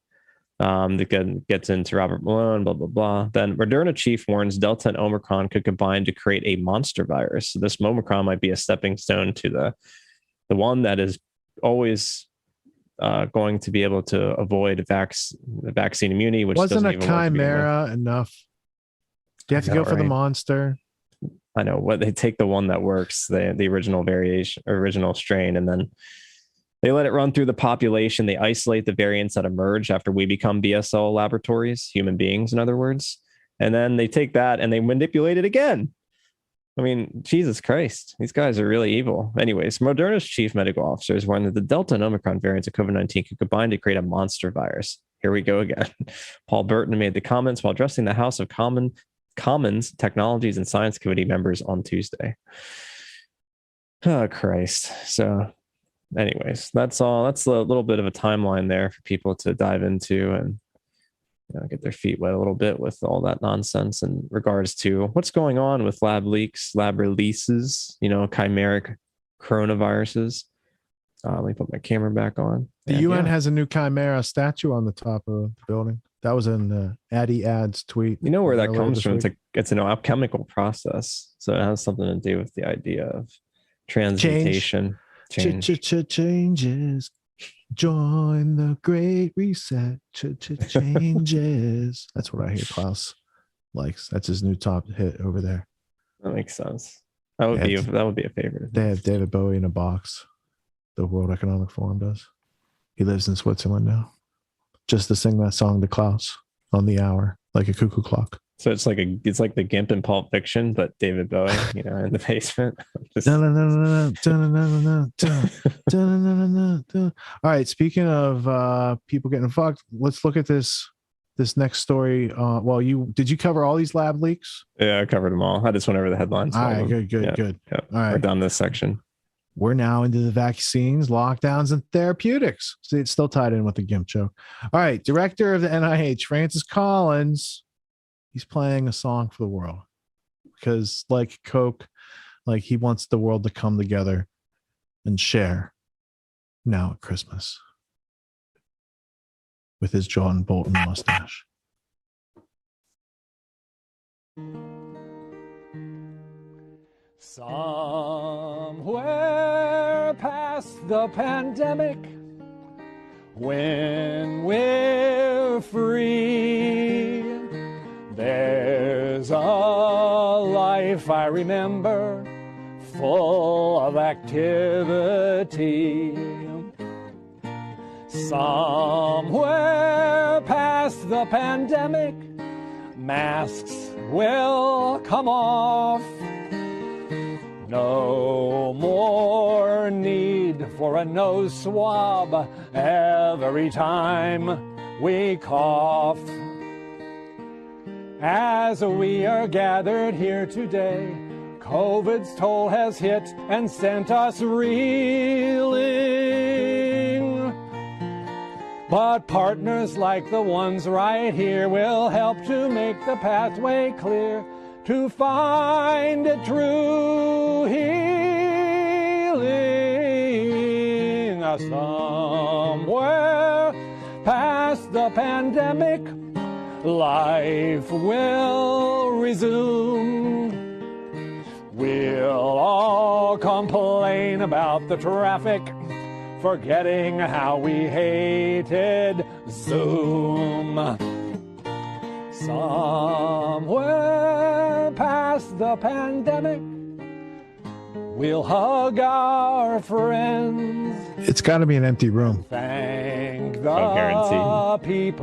That gets into Robert Malone, blah, blah, blah. Then Moderna chief warns Delta and Omicron could combine to create a monster virus. So this Omicron might be a stepping stone to the one that is always going to be able to avoid vaccine immunity, which wasn't doesn't a chimera enough. Do you have to go for the monster? I know what they take the one that works, the original variation, original strain, and then they let it run through the population. They isolate the variants that emerge after we become BSL laboratories, human beings, in other words. And then they take that and they manipulate it again. I mean, Jesus Christ, these guys are really evil. Anyways, Moderna's chief medical officer is warned that the Delta and Omicron variants of COVID-19 could combine to create a monster virus. Here we go again. Paul Burton made the comments while addressing the House of Commons Technologies and Science Committee members on Tuesday. Oh, Christ. So anyways, that's all. That's a little bit of a timeline there for people to dive into and get their feet wet a little bit with all that nonsense in regards to what's going on with lab leaks, lab releases, chimeric coronaviruses. Let me put my camera back on. The UN has a new chimera statue on the top of the building. That was in Addy Ad's tweet. You know where that comes from? It's an alchemical process. So it has something to do with the idea of transmutation. Changes. Join the great reset. Changes. That's what I hear Klaus likes. That's his new top hit over there. That makes sense. That would be a favorite. They have David Bowie in a box. The World Economic Forum does. He lives in Switzerland now. Just to sing that song to Klaus on the hour, like a cuckoo clock. So it's like the Gimp in Pulp Fiction, but David Bowie, in the basement. All right. Speaking of people getting fucked, let's look at this next story. Did you cover all these lab leaks? Yeah, I covered them all. I just went over the headlines. All right, good. Yeah. All right, we're done this section. We're now into the vaccines, lockdowns, and therapeutics. See, it's still tied in with the Gimp joke. All right, director of the NIH, Francis Collins, he's playing a song for the world because, like Coke, he wants the world to come together and share now at Christmas with his John Bolton mustache. Somewhere past the pandemic, when we're free, there's a life I remember full of activity. Somewhere past the pandemic, masks will come off. No more need for a nose swab every time we cough. As we are gathered here today, COVID's toll has hit and sent us reeling. But partners like the ones right here will help to make the pathway clear to find a true healing. Somewhere past the pandemic, life will resume. We'll all complain about the traffic, forgetting how we hated Zoom. Somewhere past the pandemic, we'll hug our friends. It's got to be an empty room. Thank the people.